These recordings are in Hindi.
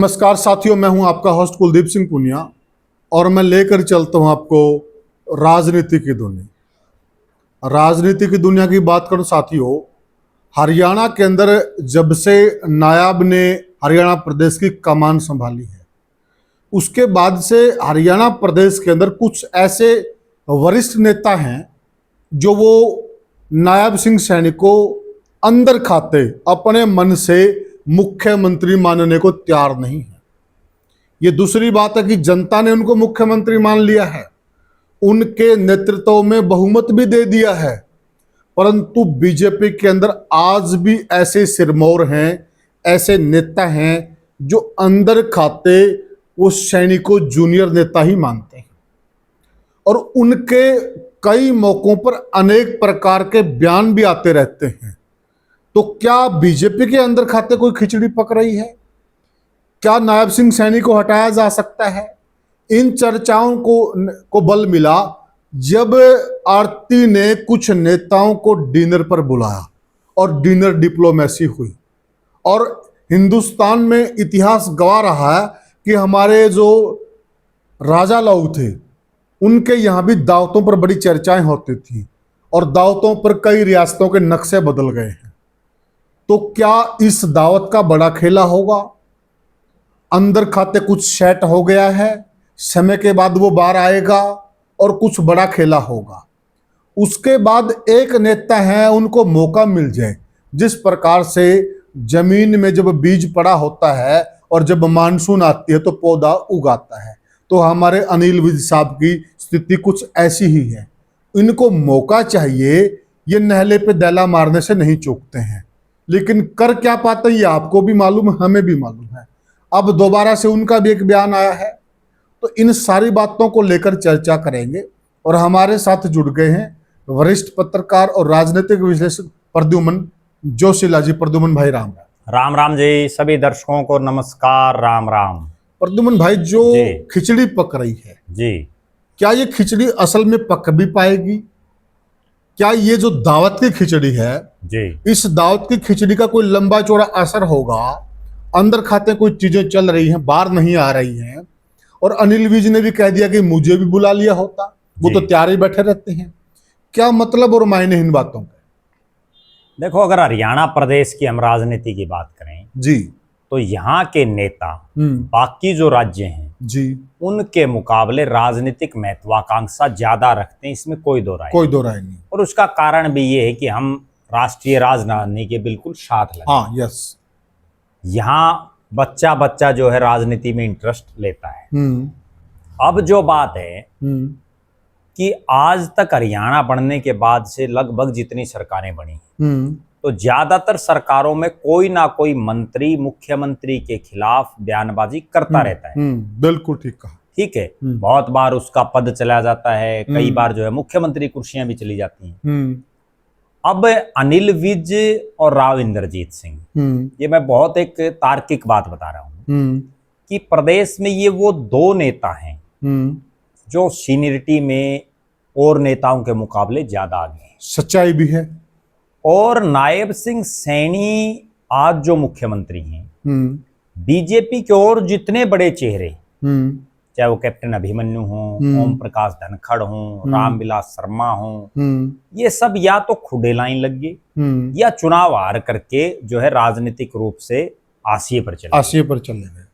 नमस्कार साथियों, मैं हूं आपका होस्ट कुलदीप सिंह पुनिया और मैं लेकर चलता हूं आपको राजनीति की दुनिया। राजनीति की दुनिया की बात करूं साथियों, हरियाणा के अंदर जब से नायाब ने हरियाणा प्रदेश की कमान संभाली है, उसके बाद से हरियाणा प्रदेश के अंदर कुछ ऐसे वरिष्ठ नेता हैं जो वो नायब सिंह सैनी को अंदर खाते अपने मन से मुख्यमंत्री मानने को तैयार नहीं है। ये दूसरी बात है कि जनता ने उनको मुख्यमंत्री मान लिया है, उनके नेतृत्व में बहुमत भी दे दिया है, परंतु बीजेपी के अंदर आज भी ऐसे सिरमौर हैं, ऐसे नेता हैं जो अंदर खाते वो सैनी को जूनियर नेता ही मानते हैं और उनके कई मौकों पर अनेक प्रकार के बयान भी आते रहते हैं। तो क्या बीजेपी के अंदर खाते कोई खिचड़ी पक रही है? क्या नायब सिंह सैनी को हटाया जा सकता है? इन चर्चाओं को बल मिला जब आरती ने कुछ नेताओं को डिनर पर बुलाया और डिनर डिप्लोमेसी हुई। और हिंदुस्तान में इतिहास गवाह रहा है कि हमारे जो राजा लोग थे उनके यहाँ भी दावतों पर बड़ी चर्चाएं होती थी और दावतों पर कई रियासतों के नक्शे बदल गए हैं। तो क्या इस दावत का बड़ा खेला होगा? अंदर खाते कुछ सेट हो गया है, समय के बाद वो बाहर आएगा और कुछ बड़ा खेला होगा। उसके बाद एक नेता है, उनको मौका मिल जाए, जिस प्रकार से जमीन में जब बीज पड़ा होता है और जब मानसून आती है तो पौधा उगाता है, तो हमारे अनिल विज साहब की स्थिति कुछ ऐसी ही है। इनको मौका चाहिए, ये नहले पे दैला मारने से नहीं चूकते हैं, लेकिन कर क्या पाते हैं ये आपको भी मालूम है, हमें भी मालूम है। अब दोबारा से उनका भी एक बयान आया है, तो इन सारी बातों को लेकर चर्चा करेंगे। और हमारे साथ जुड़ गए हैं वरिष्ठ पत्रकार और राजनीतिक विश्लेषक प्रद्युमन जोशीला जी। प्रद्युमन भाई राम राम। राम राम जी, सभी दर्शकों को नमस्कार, राम राम। प्रद्युमन भाई, जो खिचड़ी पक रही है जी, क्या ये खिचड़ी असल में पक भी पाएगी? क्या ये जो दावत की खिचड़ी है जी, इस दावत की खिचड़ी का कोई लंबा चौड़ा असर होगा? अंदर खाते कोई चीजें चल रही हैं, बाहर नहीं आ रही हैं, और अनिल विज ने भी कह दिया कि मुझे भी बुला लिया होता, वो तो तैयार ही बैठे रहते हैं। क्या मतलब और मायने इन बातों के? देखो, अगर हरियाणा प्रदेश की हम राजनीति की बात करें जी, तो यहाँ के नेता बाकी जो राज्य हैं जी, उनके मुकाबले राजनीतिक महत्वाकांक्षा ज्यादा रखते हैं, इसमें कोई दो राय नहीं। और उसका कारण भी ये है कि हम राष्ट्रीय राजधानी के बिल्कुल साथ लगे। हाँ, यस। यहाँ बच्चा बच्चा जो है राजनीति में इंटरेस्ट लेता है। अब जो बात है कि आज तक हरियाणा बनने के बाद से लगभग जितनी सरकारें बनी तो ज्यादातर सरकारों में कोई ना कोई मंत्री मुख्यमंत्री के खिलाफ बयानबाजी करता रहता है। बिल्कुल ठीक कहा। ठीक है, बहुत बार उसका पद चला जाता है, कई बार जो है मुख्यमंत्री कुर्सियां भी चली जाती हैं। अब अनिल विज और राव इंद्रजीत सिंह, ये मैं बहुत एक तार्किक बात बता रहा हूँ कि प्रदेश में ये वो दो नेता हैं जो सीनियरिटी में और नेताओं के मुकाबले ज्यादा आगे हैं। सच्चाई भी है। और नायब सिंह सैनी आज जो मुख्यमंत्री हैं, बीजेपी के और जितने बड़े चेहरे, चाहे वो कैप्टन अभिमन्यु हो, ओम प्रकाश धनखड़ हो, रामविलास शर्मा हो, ये सब या तो खुदे लाइन लग गए या चुनाव हार करके जो है राजनीतिक रूप से आसिये पर चले गए।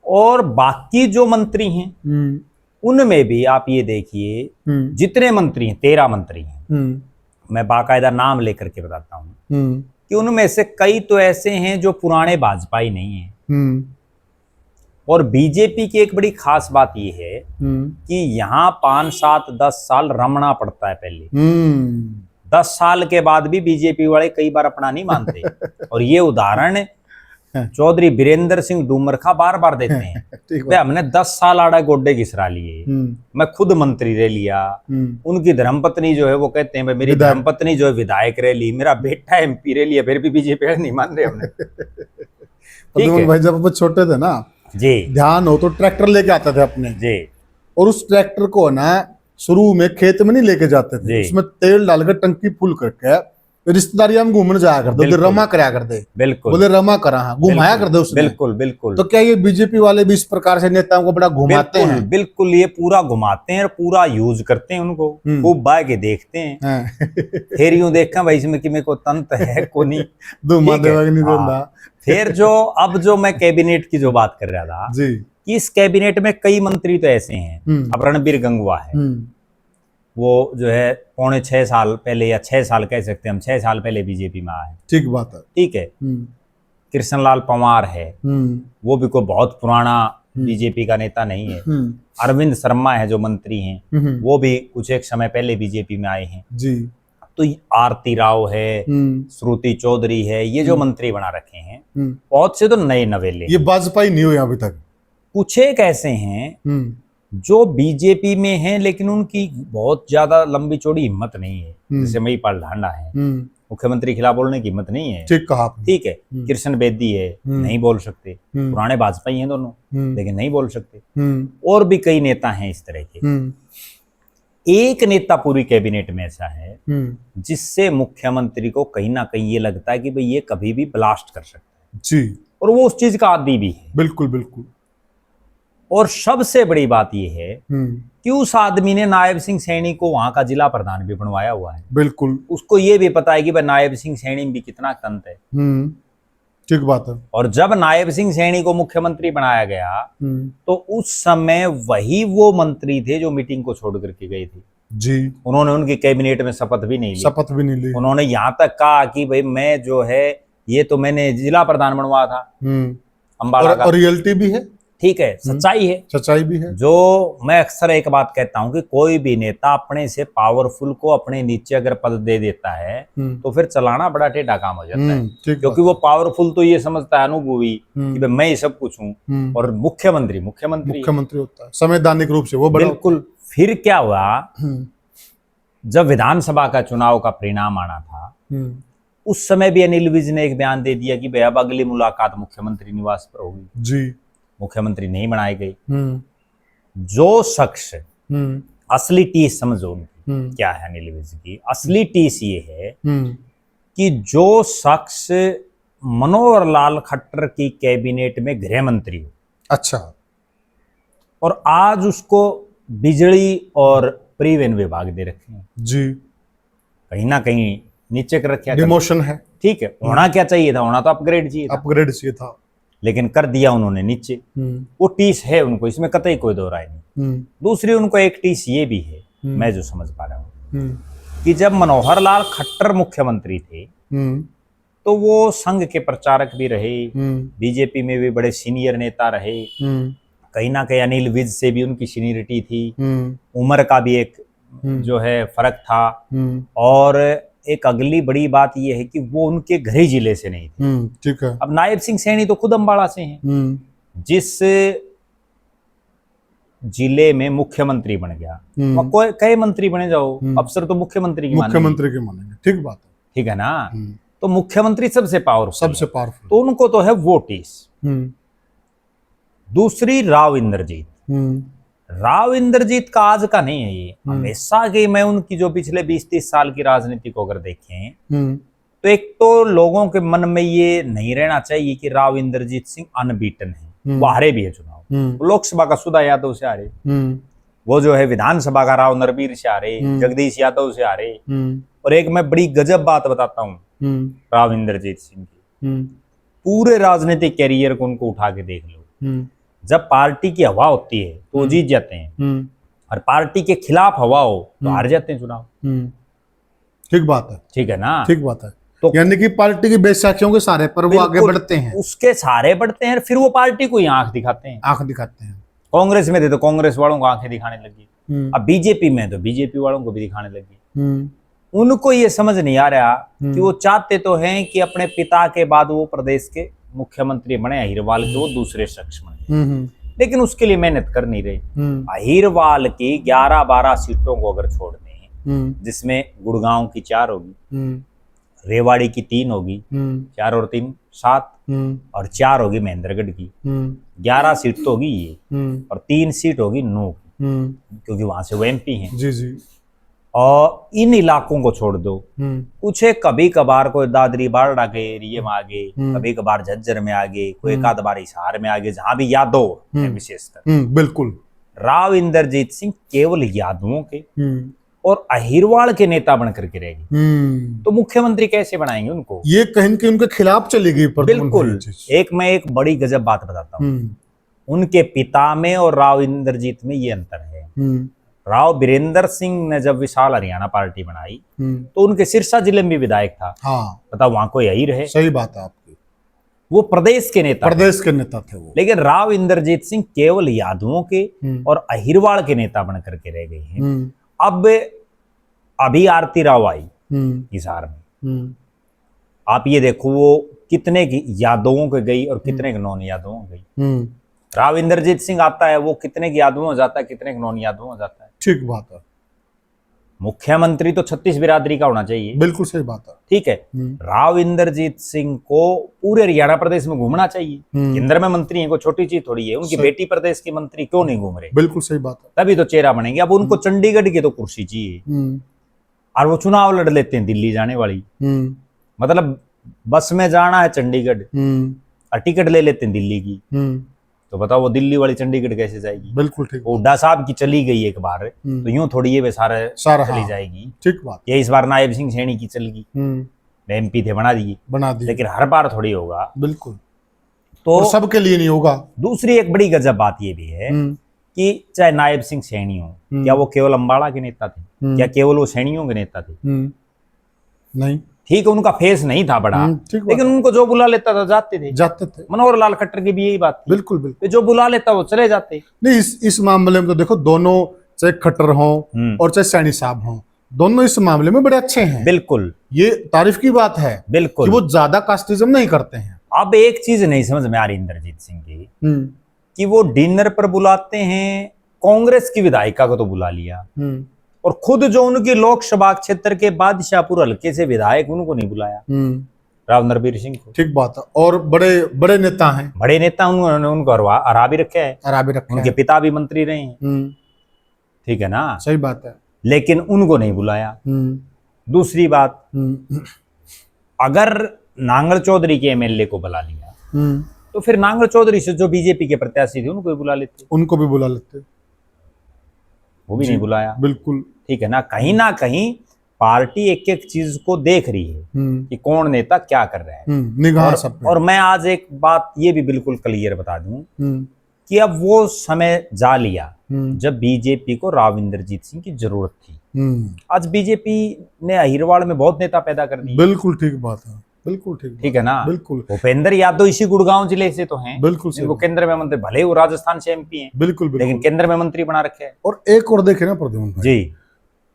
और बाकी जो मंत्री हैं उनमें भी आप ये देखिए, जितने मंत्री हैं, 13 मंत्री हैं, मैं बाकायदा नाम लेकर के बताता हूँ कि उनमें से कई तो ऐसे हैं जो पुराने भाजपाई नहीं हैं। और बीजेपी की एक बड़ी खास बात यह है कि यहाँ 5, 7, 10 साल रमना पड़ता है पहले। 10 साल के बाद भी बीजेपी वाले कई बार अपना नहीं मानते। और ये उदाहरण चौधरी बीरेंद्र सिंह डूमरखा बार बार देते हैं। वे हमने 10 साल आड़ा गोड्डे घिसरा लिए, मैं खुद मंत्री रह लिया, उनकी धर्मपत्नी जो है वो कहते हैं मेरी धर्मपत्नी जो है विधायक रह ली, मेरा बेटा एमपी रह लिया, फिर भी बीजेपी नहीं मान रहे हमने। भाई, जब आप छोटे थे ना जी, ध्यान हो तो ट्रैक्टर लेके आते थे अपने जी, और उस ट्रैक्टर को ना शुरू में खेत में नहीं लेके जाते थे, उसमें तेल डालकर टंकी फुल करके रिश्तेदारी हम घूमने जाया करते, उधर रमा कराया करते, बिल्कुल बोले रमा करा, हाँ घुमाया करते उसने। बिल्कुल बिल्कुल। तो क्या ये बीजेपी वाले भी इस प्रकार से नेताओं को बड़ा घुमाते बिल्कुल हैं? बिल्कुल, ये पूरा घुमाते हैं और पूरा यूज करते हैं उनको, खूब बाय के देखते हैं। हाँ। फिर यूं देखा भाई इसमें कि मेरे को तंत है को नहीं, धुमा ठीक है? देवा कि नहीं हाँ। देता। फिर जो मैं कैबिनेट की जो बात कर रहा था जी। कि इस कैबिनेट में कई मंत्री तो ऐसे हैं, अब रणबीर गंगवा है, वो जो है 6.5 साल पहले या 6 साल कह सकते हैं हम, 6 साल पहले बीजेपी में आए, ठीक बात है। ठीक है। कृष्णलाल पंवार है, वो भी कोई बहुत पुराना बीजेपी का नेता नहीं है। अरविंद शर्मा है जो मंत्री हैं, वो भी कुछ एक समय पहले बीजेपी में आए हैं जी। तो आरती राव है, श्रुति चौधरी है, ये जो मंत्री बना रखे हैं बहुत से तो नए नवेले, ये वाजपेयी नहीं हुए अभी तक। कुछ एक ऐसे हैं जो बीजेपी में हैं लेकिन उनकी बहुत ज्यादा लंबी चौड़ी हिम्मत नहीं है, जैसे महिपाल ढांडा है, मुख्यमंत्री खिलाफ बोलने की हिम्मत नहीं है, ठीक कहा आपने। ठीक है। कृष्ण बेदी है, नहीं बोल सकते, पुराने वाजपेयी हैं दोनों, लेकिन नहीं बोल सकते। और भी कई नेता हैं इस तरह के। एक नेता पूरी कैबिनेट में ऐसा है जिससे मुख्यमंत्री को कहीं ना कहीं ये लगता है कि भाई ये कभी भी ब्लास्ट कर सकता है जी, और वो उस चीज का आदी भी है। बिल्कुल बिल्कुल। और सबसे बड़ी बात यह है कि उस आदमी ने नायब सिंह सैनी को वहां का जिला प्रधान भी बनवाया हुआ है। बिल्कुल। उसको ये भी पता है कि भाई नायब सिंह सैनी भी कितना तंत है। ठीक बात है। और जब नायब सिंह सैनी को मुख्यमंत्री बनाया गया तो उस समय वही वो मंत्री थे जो मीटिंग को छोड़ करके गए थे जी। उन्होंने उनकी कैबिनेट में शपथ भी नहीं ली। शपथ भी नहीं ली। उन्होंने यहाँ तक कहा कि भाई मैं जो है ये तो मैंने जिला प्रधान बनवाया था अम्बाड़ा का। और रियलिटी भी है, ठीक है, सच्चाई है, सच्चाई भी है। जो मैं अक्सर एक बात कहता हूं कि कोई भी नेता अपने से पावरफुल को अपने नीचे अगर पद दे देता है तो फिर चलाना बड़ा टेढ़ा काम हो जाता है, क्योंकि वो पावरफुल तो ये समझता है अनुभवी कि भाई मैं ये सब कुछ हूं, और मुख्यमंत्री होता है संवैधानिक रूप से वो बड़ा। बिल्कुल। फिर क्या हुआ, जब विधानसभा का चुनाव का परिणाम आना था उस समय भी अनिल विज ने एक बयान दे दिया कि भाई अब अगली मुलाकात मुख्यमंत्री निवास पर होगी जी। मुख्यमंत्री नहीं बनाई गई। जो शख्स असली टीस समझो उनकी क्या है, अनिल विज की असली टीस ये है कि जो शख्स मनोहर लाल खट्टर की कैबिनेट में गृह मंत्री हो, अच्छा, और आज उसको बिजली और परिवहन विभाग दे रखे हैं जी, कहीं ना कहीं नीचे कर रखे, डिमोशन है। ठीक है, होना क्या चाहिए था, होना तो अपग्रेड चाहिए था, अपग्रेड चाहिए था, लेकिन कर दिया उन्होंने नीचे। वो टीस है उनको, इसमें कतई कोई दो राय नहीं। दूसरी उनको एक टीस ये भी है, मैं जो समझ पा रहा हूं, कि जब मनोहर लाल खट्टर मुख्यमंत्री थे तो वो संघ के प्रचारक भी रहे, बीजेपी में भी बड़े सीनियर नेता रहे, कहीं ना कहीं अनिल विज से भी उनकी सीनियरिटी थी, उम्र का भी एक जो है फर्क था, और एक अगली बड़ी बात यह है कि वो उनके घर ही जिले से नहीं थे। ठीक है। अब नायब सिंह सैनी तो खुद अम्बाड़ा से हैं, जिस जिले में मुख्यमंत्री बन गया, कोई कई मंत्री बने जाओ, अफसर तो मुख्यमंत्री की मानेंगे। ठीक बात है, ठीक है ना। तो मुख्यमंत्री सबसे पावरफुल, तो उनको तो है वो टीस। दूसरी राव इंद्रजीत, राव इंद्रजीत का आज का नहीं है, ये हमेशा की, मैं उनकी जो पिछले 20-30 साल की राजनीति को अगर देखें तो एक तो लोगों के मन में ये नहीं रहना चाहिए कि राव इंद्रजीत सिंह अनबीटन है, वो हारे भी है चुनाव, लोकसभा का सुधा यादव से हारे, वो जो है विधानसभा का राव नरबीर से हारे, जगदीश यादव से हारे। और एक मैं बड़ी गजब बात बताता हूँ राव इंद्रजीत सिंह की, पूरे राजनीतिक कैरियर को उनको उठा के देख लो, जब पार्टी की हवा होती है तो जीत जाते हैं, और पार्टी के खिलाफ हवा हो तो हार जाते हैं चुनाव। ठीक बात है, ठीक है ना, ठीक बात है। तो यानी कि पार्टी की बैसाखियों के सहारे पर वो आगे बढ़ते हैं, उसके सहारे बढ़ते हैं, फिर वो पार्टी को ही आंख दिखाते हैं, कांग्रेस में थे तो कांग्रेस वालों को आंखें दिखाने लगी, अब बीजेपी में तो बीजेपी वालों को भी दिखाने लगी। उनको ये समझ नहीं आ रहा कि वो चाहते तो हैं कि अपने पिता के बाद वो प्रदेश के मुख्यमंत्री बने, अहिरवाल के वो दूसरे शख्स बने, लेकिन उसके लिए मेहनत कर नहीं रहे। अहिरवाल की 11-12 सीटों को अगर छोड़ दें, जिसमें गुड़गांव की 4 होगी, रेवाड़ी की 3 होगी, 4 और 3 7, और 4 होगी महेंद्रगढ़ की, 11 सीट तो होगी ये, और 3 सीट होगी नू की, क्योंकि वहां से वो एमपी हैं। जी जी। और इन इलाकों को छोड़ दो, कुछ एक कभी कभार कोई दादरी बारडा के एरिया में आ गए, कभी कभार झज्जर में आ गए, कोई एक आध बार हिसार में आ गए, जहां भी यादव है विशेषकर। बिल्कुल। राव इंद्रजीत सिंह केवल यादवों के और अहिरवाड़ के नेता बन करके रह गए, तो मुख्यमंत्री कैसे बनाएंगे उनको? ये कहीं न कहीं उनके खिलाफ चली गई। बिल्कुल। मैं एक बड़ी गजब बात बताता हूँ, उनके पिता में और राव इंद्रजीत में ये अंतर है। राव बीरेंद्र सिंह ने जब विशाल हरियाणा पार्टी बनाई तो उनके सिरसा जिले में भी विधायक था। हाँ, बताओ वहां कोई यही रहे? सही बात है आपकी। वो प्रदेश के नेता थे वो। लेकिन राव इंद्रजीत सिंह केवल यादवों के और अहिरवाड़ के नेता बन करके रह गए हैं। अब अभी आरती राव आई हिसार में, आप ये देखो वो कितने की यादवों के गई और कितने के नॉन यादवों गई। राव इंद्रजीत सिंह आता है, वो कितने के यादवों हो जाता है, कितने के नॉन यादवों हो जाता है। ठीक बात है। मुख्यमंत्री तो 36 बिरादरी का होना चाहिए। बिल्कुल सही बात है। ठीक है, राव इंद्रजीत सिंह को पूरे हरियाणा प्रदेश में घूमना चाहिए। केंद्र में मंत्री हैं, कोई छोटी चीज थोड़ी है। उनकी बेटी प्रदेश की मंत्री क्यों नहीं घूम रहे? बिल्कुल सही बात है। तभी तो चेहरा बनेंगे। अब उनको चंडीगढ़ की तो कुर्सी चाहिए और वो चुनाव लड़ लेते हैं दिल्ली जाने वाली। मतलब बस में जाना है चंडीगढ़ और टिकट ले लेते हैं दिल्ली की, तो बताओ वो दिल्ली वाली चंडीगढ़ कैसे जाएगी? बिल्कुल ठीक। हुड्डा साहब की चली गई एक बार, तो यूं थोड़ी ये सारा चली जाएगी। ठीक बात। ये इस बार नायब सिंह सैनी की चल गई, MP थे, बना दी, लेकिन हर बार थोड़ी होगा। बिल्कुल। तो सबके लिए नहीं होगा। दूसरी एक बड़ी गजब बात ये भी है कि चाहे नायब सिंह सैनी हो, क्या वो केवल अम्बाड़ा के नेता थे? क्या केवल वो सैनियों के नेता थे? नहीं। ठीक है, उनका फेस नहीं था बड़ा, लेकिन उनको जो बुला लेता था जाते थे। मनोहर लाल खट्टर की भी यही बात थी। बिल्कुल बिल्कुल। जो बुला लेता वो चले जाते। नहीं, इस मामले में तो देखो, दोनों चाहे खट्टर हो और चाहे सैनी साहब हो, दोनों इस मामले में बड़े अच्छे हैं। बिल्कुल, ये तारीफ की बात है। बिल्कुल, कि वो ज्यादा कास्टिज्म नहीं करते हैं। अब एक चीज नहीं समझ में आ रही इंद्रजीत सिंह की, कि वो डिनर पर बुलाते हैं कांग्रेस की विधायिका को तो बुला लिया, और खुद जो उनकी लोकसभा क्षेत्र के बादशाहपुर हल्के से विधायक, उनको नहीं बुलाया, राव नरबीर सिंह को। ठीक बात है। और बड़े बड़े नेता हैं, बड़े नेता, उन्होंने उनको हरा भी रखे है, उनके पिता भी मंत्री रहे हैं। ठीक है ना? सही बात है। लेकिन उनको नहीं बुलाया। दूसरी बात, अगर नांगल चौधरी के MLA को बुला लिया, तो फिर नांगल चौधरी से जो बीजेपी के प्रत्याशी थे उनको भी बुला लेते। वो भी नहीं बुलाया। बिल्कुल। ठीक है ना कहीं पार्टी एक एक चीज को देख रही है कि कौन नेता क्या कर रहा है, निगाह सब पे। और मैं आज एक बात ये भी बिल्कुल क्लियर बता दूं कि अब वो समय जा लिया जब बीजेपी को राव इंद्रजीत सिंह की जरूरत थी। आज बीजेपी ने अहिरवाड़ में बहुत नेता पैदा कर दिए। बिल्कुल ठीक बात है। बिल्कुल ठीक है ना? बिल्कुल। भूपेंद्र यादव इसी गुड़गांव जिले से तो हैं। बिल्कुल। वो केंद्र में मंत्री, भले वो राजस्थान से MP हैं, बिल्कुल, लेकिन केंद्र में मंत्री बना रखे हैं। और एक और देखे ना प्रद्युम्न भाई जी,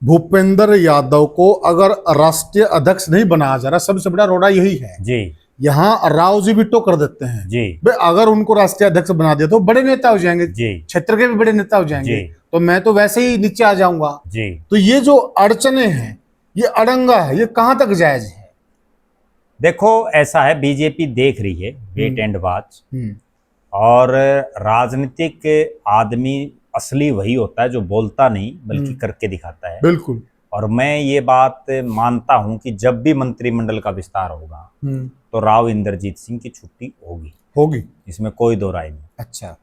भूपेंद्र यादव को अगर राष्ट्रीय अध्यक्ष नहीं बनाया जा रहा, सबसे बड़ा रोड़ा यही है जी। यहाँ राव जी बिट्टो कर देते हैं जी। अगर उनको राष्ट्रीय अध्यक्ष बना दिया तो बड़े नेता हो जाएंगे जी, क्षेत्र के भी बड़े नेता हो जाएंगे, तो मैं तो वैसे ही नीचे आ जाऊंगा जी। तो ये जो अड़चने हैं, ये अड़ंगा है, ये कहां तक जायज है? देखो ऐसा है, बीजेपी देख रही है, वेट एंड वॉच, और राजनीतिक आदमी असली वही होता है जो बोलता नहीं बल्कि करके दिखाता है। बिल्कुल। और मैं ये बात मानता हूं कि जब भी मंत्रिमंडल का विस्तार होगा तो राव इंद्रजीत सिंह की छुट्टी होगी, इसमें कोई दो राय नहीं। अच्छा।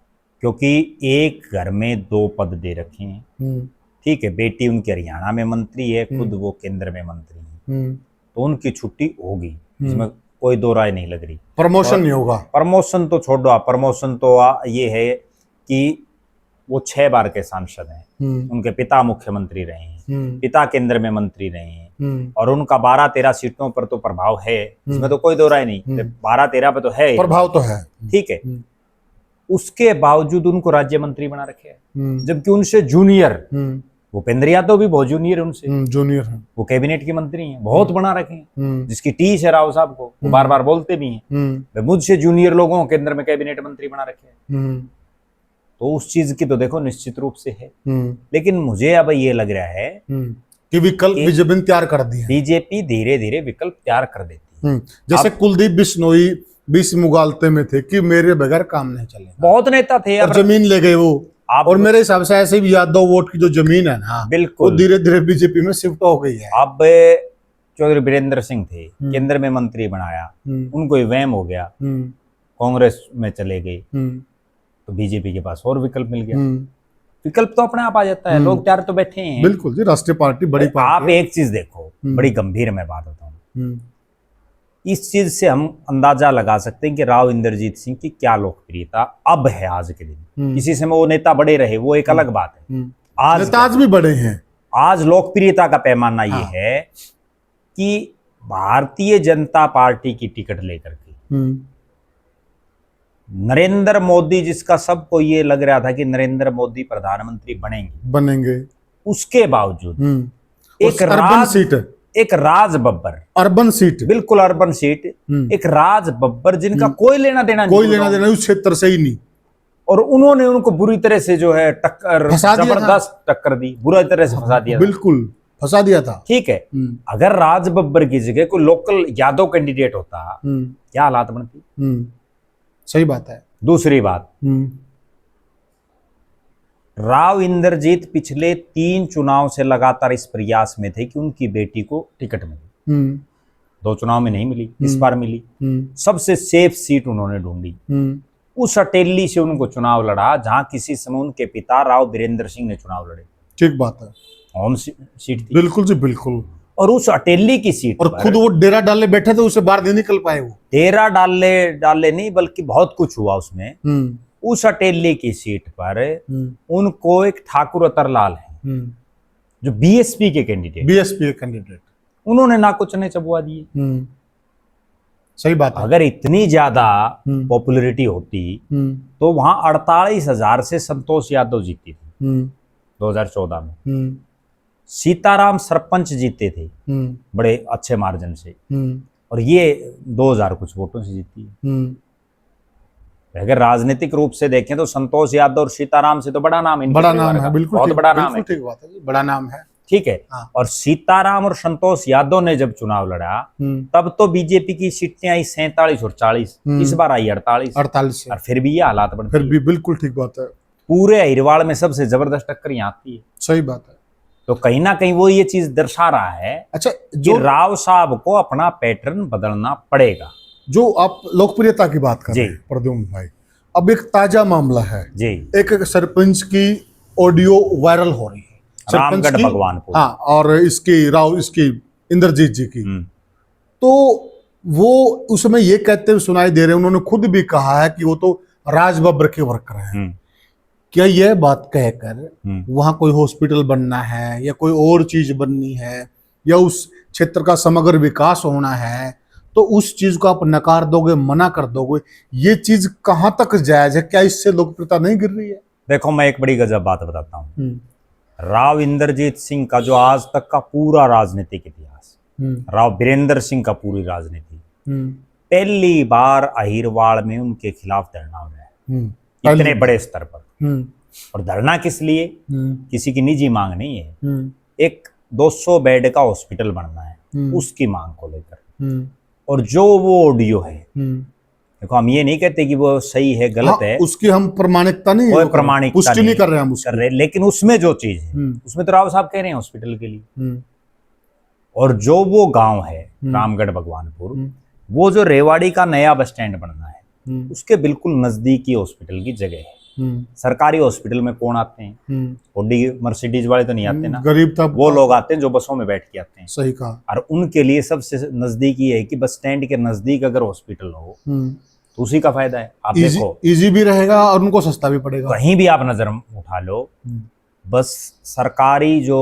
क्योंकि एक घर में 2 पद दे रखे हैं। ठीक है, बेटी उनके हरियाणा में मंत्री है, खुद वो केंद्र में मंत्री है, तो उनकी छुट्टी होगी, इसमें कोई दो राय नहीं लग रही। प्रमोशन नहीं होगा। प्रमोशन तो छोड़ दो, प्रमोशन तो ये है कि वो 6 बार के सांसद हैं, उनके पिता मुख्यमंत्री रहे हैं, पिता केंद्र में मंत्री रहे हैं, और उनका 12-13 सीटों पर तो प्रभाव है, इसमें तो कोई दो राय नहीं। 12-13 पे तो है, प्रभाव तो है। ठीक है, उसके बावजूद उनको राज्य मंत्री बना रखे हैं, जबकि उनसे जूनियर भूपेंद्र यादव भी बहुत जूनियर है, उनसे जूनियर है, वो कैबिनेट के मंत्री हैं, बहुत बना रखे हैं, जिसकी टीस है राव साहब को, वो बार बार बोलते भी हैं मुझसे जूनियर लोगों को केंद्र में कैबिनेट मंत्री बना रखे हैं। तो उस चीज की तो देखो निश्चित रूप से है, लेकिन मुझे अब ये लग रहा है कि विकल्प बीजेपी तैयार कर दिए, बीजेपी धीरे धीरे विकल्प तैयार कर देती है। जैसे कुलदीप बिश्नोई बीच मुगालते में थे कि मेरे बगैर काम नहीं चलेगा, बहुत नेता थे, और जमीन ले गए वो आप और मेरे हिसाब से ऐसे भी यादव वोट की जो जमीन है ना, वो बिल्कुल धीरे धीरे बीजेपी में शिफ्ट हो गई है। अब चौधरी वीरेंद्र सिंह थे, केंद्र में मंत्री बनाया, उनको ही वहम हो गया, कांग्रेस में चले गए, तो बीजेपी के पास और विकल्प मिल गया। विकल्प तो अपने आप आ जाता है, लोग तैयार तो बैठे हैं। बिल्कुल जी, राष्ट्रीय पार्टी बड़ी आप पार्टी है। एक चीज देखो, बड़ी गंभीर मैं बात बताऊं, इस चीज से हम अंदाजा लगा सकते हैं कि राव इंद्रजीत सिंह की क्या लोकप्रियता अब है आज के दिन। किसी समय वो नेता बड़े रहे, वो एक अलग बात है। नेताज भी बड़े हैं। आज लोकप्रियता का पैमाना ये है कि भारतीय जनता पार्टी की टिकट लेकर के नरेंद्र मोदी, जिसका सबको ये लग रहा था कि नरेंद्र मोदी प्रधानमंत्री बनेंगे, उसके बावजूद एक अर्बन सीट, एक राज बब्बर, अर्बन सीट, बिल्कुल अर्बन सीट, एक राज बब्बर जिनका कोई लेना देना उस क्षेत्र से ही नहीं, और उन्होंने उनको बुरी तरह से जो है टक्कर, जबरदस्त टक्कर दी, बुरी तरह से फंसा दिया। बिल्कुल फंसा दिया था। ठीक है, अगर राज बब्बर की जगह कोई लोकल यादव कैंडिडेट होता, क्या हालात बनती? सही बात है। दूसरी बात, राव इंद्रजीत पिछले 3 चुनाव से लगातार इस प्रयास में थे कि उनकी बेटी को टिकट मिले। 2 चुनाव में नहीं मिली, इस बार मिली। सबसे सेफ सीट उन्होंने ढूंढी, उस अटेली से उनको चुनाव लड़ा जहां किसी समय उनके पिता राव बीरेंद्र सिंह ने चुनाव लड़े। ठीक बात है, होम सीट थी। बिल्कुल जी बिल्कुल। और उस अटेली की सीट और खुद वो डेरा डालने बैठे थे, उसे बाहर नहीं निकल पाए। वो डेरा डाले नहीं, बल्कि बहुत कुछ हुआ उसमें। उस अटेली की सीट पर उनको एक ठाकुर अतरलाल है, जो बीएसपी के कैंडिडेट, उन्होंने ना कुछ नहीं चबुआ दिए। सही बात है। अगर इतनी ज्यादा पॉपुलैरिटी होती तो वहां 48,000 से संतोष यादव जीती थी 2014 में। सीताराम सरपंच जीते थे बड़े अच्छे मार्जिन से, और ये 2000 कुछ वोटों से जीती है। अगर राजनीतिक रूप से देखें तो संतोष यादव और सीताराम से तो बड़ा नाम है, बड़ा नाम है, बिल्कुल बहुत बड़ा नाम है। ठीक बात है, बड़ा नाम है। ठीक है। और सीताराम और संतोष यादव ने जब चुनाव लड़ा तब तो बीजेपी की सीटें आई 47 और 40, इस बार आई 48, और फिर भी ये हालात बनते हैं। फिर भी बिल्कुल ठीक बात है। पूरे अहिरवाड़ में सबसे जबरदस्त टक्कर यहाँ आती है। सही बात है। तो कहीं ना कहीं वो ये चीज दर्शा रहा है, अच्छा, जो राव साहब को अपना पैटर्न बदलना पड़ेगा। जो आप लोकप्रियता की बात कर रहे हैं प्रद्युम्न भाई, अब एक ताजा मामला है जी, एक सरपंच की ऑडियो वायरल हो रही है, रामगढ़ भगवानपुर। हाँ, और इसकी इंद्रजीत जी की, तो वो उसमें ये कहते हुए सुनाई दे रहे हैं, उन्होंने खुद भी कहा है कि वो तो राज बब्बर के वर्कर हैं। क्या यह बात कहकर वहां कोई हॉस्पिटल बनना है या कोई और चीज बननी है या उस क्षेत्र का समग्र विकास होना है, तो उस चीज को आप नकार दोगे, मना कर दोगे, ये चीज कहां तक जायज है? क्या इससे लोकप्रियता नहीं गिर रही है? देखो, मैं एक बड़ी गजब बात बताता हूँ। राव इंद्रजीत सिंह का जो आज तक का पूरा राजनीतिक इतिहास, राव बीरेंद्र सिंह का पूरी राजनीति, पहली बार अहिरवाड़ में उनके खिलाफ धरना हो रहा है, इतने बड़े स्तर पर। और धरना किस लिए? किसी की निजी मांग नहीं है, एक 200 बेड का हॉस्पिटल बनना है, उसकी मांग को लेकर। और जो वो ऑडियो है, देखो हम ये नहीं कहते कि वो सही है गलत है, उसकी हम प्रमाणिकता नहीं, कोई प्रमाणिकता पुष्टि नहीं कर रहे हम उसकी, कर रहे, लेकिन उसमें जो चीज है उसमें तो राव साहब कह रहे हैं हॉस्पिटल के लिए। और जो वो गांव है रामगढ़ भगवानपुर, वो जो रेवाड़ी का नया बस स्टैंड बनना है, उसके बिल्कुल नजदीकी हॉस्पिटल की जगह है। सरकारी हॉस्पिटल में कौन आते हैं? ऑडी मर्सिडीज वाले तो नहीं आते ना, गरीब तब वो लोग आते हैं जो बसों में बैठ के आते हैं। सही कहा। और उनके लिए सबसे नजदीक ये है कि बस स्टैंड के नजदीक अगर हॉस्पिटल हो तो उसी का फायदा है। आप देखो, इजी भी रहेगा और उनको सस्ता भी पड़ेगा। कहीं भी आप नजर उठा लो, बस सरकारी जो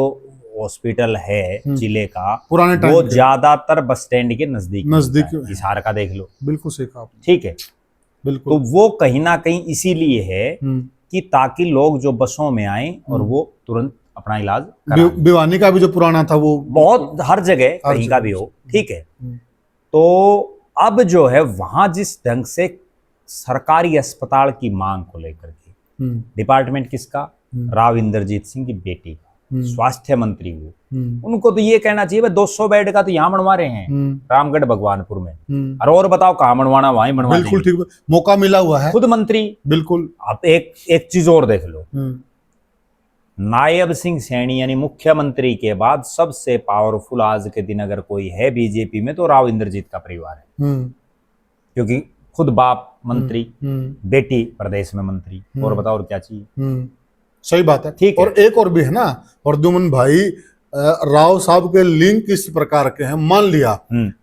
हॉस्पिटल है जिले का, पुराने वो ज्यादातर बस स्टैंड के नजदीक हिसार का देख लो, बिल्कुल सही कहा, ठीक है, बिल्कुल। तो वो कहीं ना कहीं इसीलिए है कि ताकि लोग जो बसों में आए और वो तुरंत अपना इलाज कराएं। भिवानी का भी जो पुराना था वो बहुत हर जगह कहीं का भी हो, ठीक है। तो अब जो है वहां जिस ढंग से सरकारी अस्पताल की मांग को लेकर के डिपार्टमेंट किसका? राव इंद्रजीत सिंह की बेटी का, स्वास्थ्य मंत्री वो, उनको तो ये कहना चाहिए भाई 200 बेड का तो यहाँ बनवा रहे हैं रामगढ़ भगवानपुर में, और बताओ कहाँ बनवाना वहीं बनवा बिल्कुल ठीक, मौका मिला हुआ है खुद मंत्री। बिल्कुल। आप एक चीज और देख लो, नायब सिंह सैनी यानी मुख्यमंत्री के बाद सबसे पावरफुल आज के दिन अगर कोई है बीजेपी में तो राव इंद्रजीत का परिवार है, क्योंकि खुद बाप मंत्री, बेटी प्रदेश में मंत्री, और बताओ और क्या चाहिए। सही बात है। ठीक है। और एक और भी है ना प्रद्युमन भाई, राव साहब के लिंक इस प्रकार के हैं, मान लिया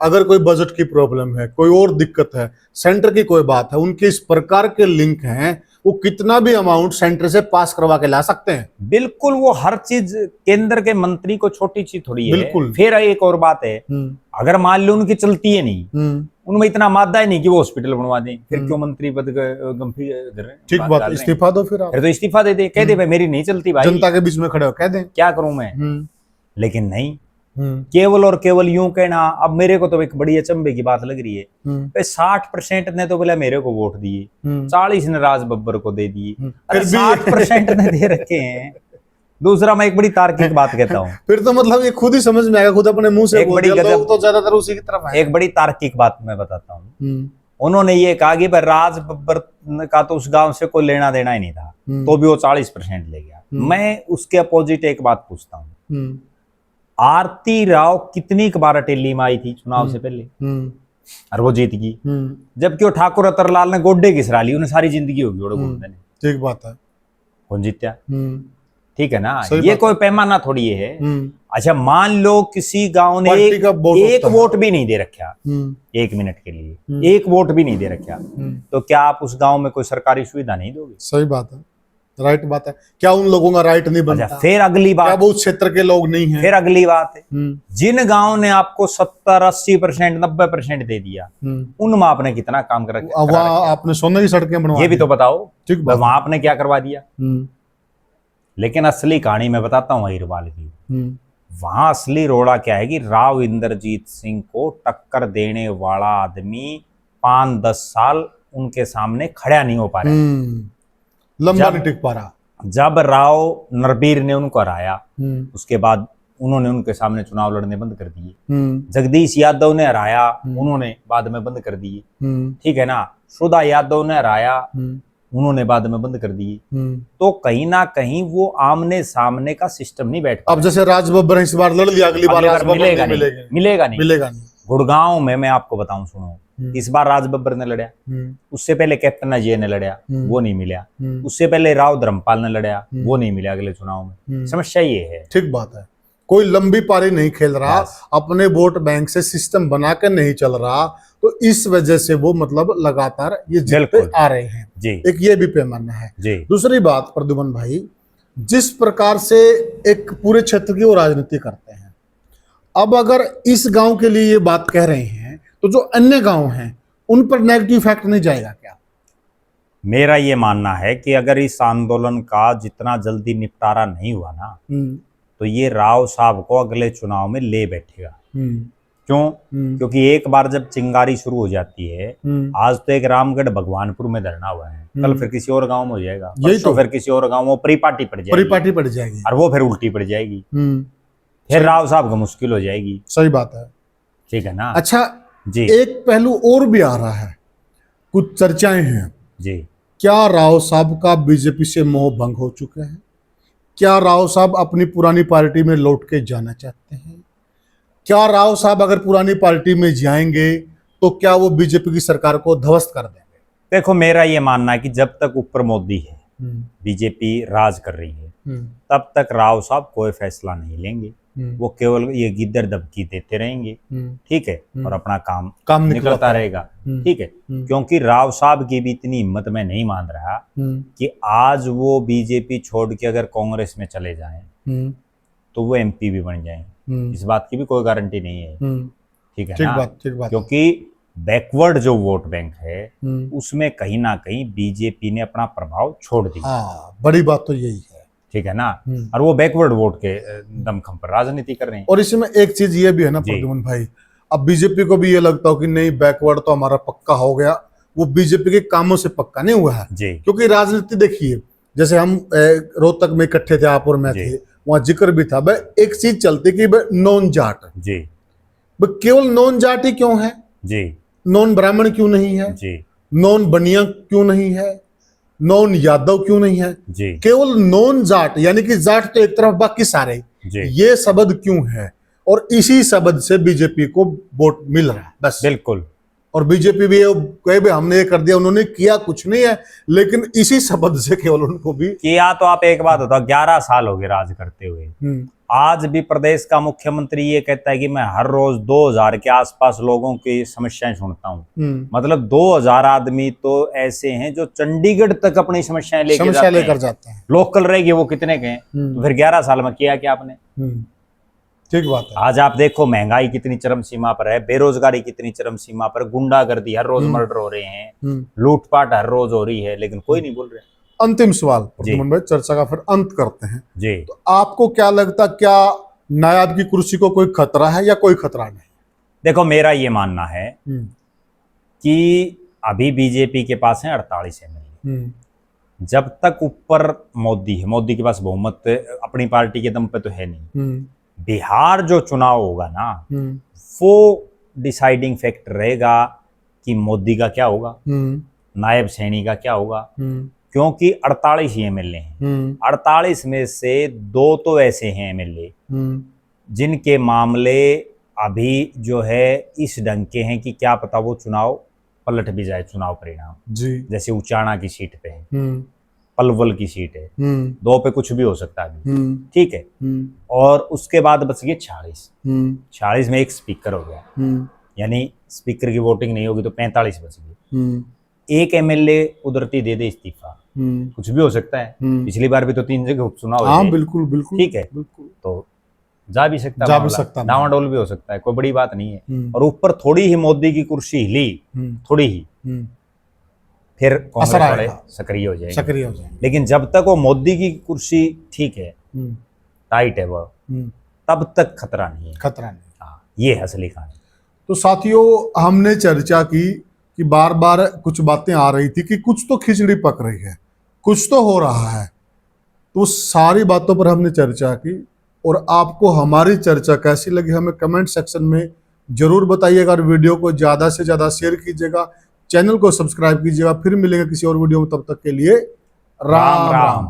अगर कोई बजट की प्रॉब्लम है, कोई और दिक्कत है, सेंटर की कोई बात है, उनके इस प्रकार के लिंक हैं, वो कितना भी अमाउंट सेंटर से पास करवा के ला सकते हैं। बिल्कुल, वो हर चीज केंद्र के मंत्री को छोटी चीज थोड़ी है। बिल्कुल। फिर एक और बात है, अगर मान लो उनकी चलती है नहीं, उनमें इतना मादा है नहीं कि वो हॉस्पिटल बनवा दें, फिर क्यों मंत्री पद गंभीर। ठीक बात, इस्तीफा दो फिर तो इस्तीफा दे दे, कह दे भाई मेरी नहीं चलती भाई, जनता के बीच में खड़े हो कह दें क्या करूं मैं। लेकिन नहीं, केवल और केवल यूं कहना। अब मेरे को तो एक बड़ी अचंभे की बात लग रही है, 60% ने तो बोला मेरे को वोट दिए, 40 ने राज बब्बर को दे दिए, 60% ने दे रखे हैं। दूसरा, मैं एक बड़ी तार्किक बात कहता हूँ फिर तो मतलब ये खुद ही समझ में आएगा, खुद अपने मुंह से बोल दिया, लोग तो ज्यादातर उसी की तरफ है। एक बड़ी तार्किक बात मैं बताता हूँ। उन्होंने ये कहा कि राज बब्बर का तो उस गांव से कोई लेना देना ही नहीं था, तो भी वो 40% ले गया। मैं उसके अपोजिट एक बात पूछता हूँ, आरती राव कितनी बार अटेली में आई थी चुनाव से पहले, और वो जीत गई, जबकि वो ठाकुर अतरलाल ने गोड्डे घिसरा ली, उन्हें सारी जिंदगी होगी गोड्डे ने। ठीक बात है। कौन जीत्या? ठीक है ना, ये कोई पैमाना थोड़ी है। अच्छा, मान लो किसी गांव ने एक वोट भी नहीं दे रखा, 1 मिनट के लिए एक वोट भी नहीं दे रखा, तो क्या आप उस गांव में कोई सरकारी सुविधा नहीं दोगे? सही बात है, राइट बात है। क्या उन लोगों का राइट नहीं बनता? फिर अगली बात, क्या वो उस क्षेत्र के लोग नहीं हैं? फिर अगली बात है, जिन गांव ने आपको 70-80%, 90% दे दिया, उनमें आपने कितना काम कर रखा? वहां आपने सोने की सड़कें बनवा, ये भी तो बताओ। ठीक बात, वहां आपने क्या करवा दिया? लेकिन असली कहानी मैं बताता हूँ अहिरवाल की। वहां असली रोड़ा क्या है कि राव इंद्रजीत सिंह को टक्कर देने वाला आदमी 5-10 साल उनके सामने खड़ा नहीं हो पा रहा, लंबा नहीं टिक पा रहा। जब राव नरबीर ने उनको हराया, उसके बाद उन्होंने उनके सामने चुनाव लड़ने बंद कर दिए। जगदीश यादव ने हराया, उन्होंने बाद में बंद कर दिए। ठीक है ना, सुधा यादव ने हराया, उन्होंने बाद में बंद कर दिए। तो कहीं ना कहीं वो आमने सामने का सिस्टम नहीं बैठ। अब जैसे राज बब्बर इस बार लड़ लिया, अगली बार राज बब्बर मिलेगा नहीं। गुड़गांव में मैं आपको बताऊं, सुनो, इस बार राज बब्बर ने लड़ा, उससे पहले कैप्टन अजय ने लड़ा, वो नहीं मिला, उससे पहले राव धर्मपाल ने लड़ा, वो नहीं मिला अगले चुनाव में। समस्या ये है। ठीक बात है, कोई लंबी पारी नहीं खेल रहा, अपने वोट बैंक से सिस्टम बना कर नहीं चल रहा, तो इस वजह से वो मतलब लगातार ये जीतते आ रहे हैं जी। एक ये भी पैमाना है जी। दूसरी बात प्रद्युमन भाई, जिस प्रकार से एक पूरे क्षेत्र की वो राजनीति करते हैं, अब अगर इस गांव के लिए ये बात कह रहे हैं तो जो अन्य गांव हैं उन पर नेगेटिव इफेक्ट नहीं जाएगा क्या? मेरा ये मानना है कि अगर इस आंदोलन का जितना जल्दी निपटारा नहीं हुआ ना, तो ये राव साहब को अगले चुनाव में ले बैठेगा। क्यों? क्योंकि एक बार जब चिंगारी शुरू हो जाती है, आज तो एक रामगढ़ भगवानपुर में धरना हुआ है, कल फिर किसी और गांव में हो जाएगा, तो फिर किसी और गांव में परिपाटी पड़ जाएगी, और वो फिर उल्टी पड़ जाएगी, फिर राव साहब को मुश्किल हो जाएगी। सही बात है। ठीक है ना। अच्छा जी, एक पहलू और भी आ रहा है, कुछ चर्चाएं हैं जी, क्या राव साहब का बीजेपी से मोह भंग हो चुके हैं? क्या राव साहब अपनी पुरानी पार्टी में लौट के जाना चाहते हैं? क्या राव साहब अगर पुरानी पार्टी में जाएंगे तो क्या वो बीजेपी की सरकार को ध्वस्त कर देंगे? देखो, मेरा ये मानना है कि जब तक ऊपर मोदी है, बीजेपी राज कर रही है, तब तक राव साहब कोई फैसला नहीं लेंगे, वो केवल ये गिद्दर दबकी देते रहेंगे। ठीक है, और अपना काम निकलता रहेगा। ठीक है, क्योंकि राव साहब की भी इतनी हिम्मत मैं नहीं मान रहा कि आज वो बीजेपी छोड़ के अगर कांग्रेस में चले जाएं तो वो एमपी भी बन जाएं, इस बात की भी कोई गारंटी नहीं है। ठीक है ना, क्योंकि बैकवर्ड जो वोट बैंक है उसमें कहीं ना कहीं बीजेपी ने अपना प्रभाव छोड़ दिया। बड़ी बात तो यही है। ठीक है ना, और वो बैकवर्ड वोट के दमखम पर राजनीति कर रहे हैं। और इसमें एक चीज ये भी है ना प्रद्युमन भाई, अब बीजेपी को भी ये लगता हो कि नहीं बैकवर्ड तो हमारा पक्का हो गया, वो बीजेपी के कामों से पक्का नहीं हुआ है जी। क्योंकि राजनीति देखिए, जैसे हम रोहतक में इकट्ठे थे, आप और मैं थे, वहां जिक्र भी था भाई, एक चीज चलती कि भाई नॉन जाट, जी भाई केवल नॉन जाट ही क्यों है, जी नॉन ब्राह्मण क्यों नहीं है, जी नॉन बनिया क्यों नहीं है, नॉन यादव क्यों नहीं है, जी केवल नॉन जाट, यानी कि जाट तो एक तरफ बाकी सारे, जी ये शब्द क्यों है, और इसी शब्द से बीजेपी को वोट मिल रहा है बस। बिल्कुल। और बीजेपी भी कहे भाई हमने ये कर दिया, उन्होंने किया कुछ नहीं है, लेकिन इसी शब्द से केवल उनको भी किया तो आप एक बात बताओ, 11 साल हो गए राज करते हुए, आज भी प्रदेश का मुख्यमंत्री ये कहता है कि मैं हर रोज 2000 के आसपास लोगों की समस्याएं सुनता हूं। मतलब 2000 आदमी तो ऐसे हैं जो चंडीगढ़ तक अपनी समस्याएं लेकर जाते हैं, लोकल रहेगी वो कितने के हैं, तो फिर 11 साल में किया क्या आपने? ठीक बात है। आज आप देखो महंगाई कितनी चरम सीमा पर है, बेरोजगारी कितनी चरम सीमा पर, गुंडागर्दी, हर रोज मर्डर हो रहे हैं, लूटपाट हर रोज हो रही है, लेकिन कोई नहीं बोल रहे। अंतिम सवाल प्रद्युमन भाई, चर्चा का फिर अंत करते हैं जी। तो आपको क्या लगता, क्या नायाब की कुर्सी को कोई खतरा है या कोई खतरा नहीं? देखो मेरा ये मानना है कि अभी बीजेपी के पास है 48 एमएलए, जब तक ऊपर मोदी है, मोदी के पास बहुमत अपनी पार्टी के दम पे तो है नहीं, बिहार जो चुनाव होगा ना वो डिसाइडिंग फैक्टर रहेगा कि मोदी का क्या होगा, नायब सैनी का क्या होगा, क्योंकि 48 ही एमएलए हैं, 48 में से 2 तो ऐसे हैं एमएलए जिनके मामले अभी जो है इस ढंग के हैं कि क्या पता वो चुनाव पलट भी जाए, चुनाव परिणाम जी। जैसे उचाना की सीट पे है, पलवल की सीट है, 2 पे कुछ भी हो सकता है, ठीक है। और उसके बाद बच गए 46 में एक स्पीकर हो गया, यानी स्पीकर की वोटिंग नहीं होगी तो 45 बच गए। एक एमएलए उधरती दे दे इस्तीफा, कुछ भी हो सकता है, पिछली बार भी तो 3 जगह उपचुनाव हुए। हाँ बिल्कुल बिल्कुल, ठीक है, तो जा भी सकता है, डावाडोल भी हो सकता है, कोई बड़ी बात नहीं है। और ऊपर थोड़ी ही मोदी की कुर्सी हिली, थोड़ी ही, फिर कांग्रेस वाले सक्रिय हो जाएंगे। लेकिन जब तक वो मोदी की कुर्सी ठीक है, टाइट है वो, तब तक खतरा नहीं है, खतरा नहीं। हाँ, ये है असली कहानी। तो साथियों, हमने चर्चा की कि बार बार कुछ बातें आ रही थी कि कुछ तो खिचड़ी पक रही है, कुछ तो हो रहा है, तो सारी बातों पर हमने चर्चा की। और आपको हमारी चर्चा कैसी लगी हमें कमेंट सेक्शन में जरूर बताइएगा, और वीडियो को ज़्यादा से ज़्यादा शेयर कीजिएगा, चैनल को सब्सक्राइब कीजिएगा। फिर मिलेंगे किसी और वीडियो में, तब तक के लिए राम राम।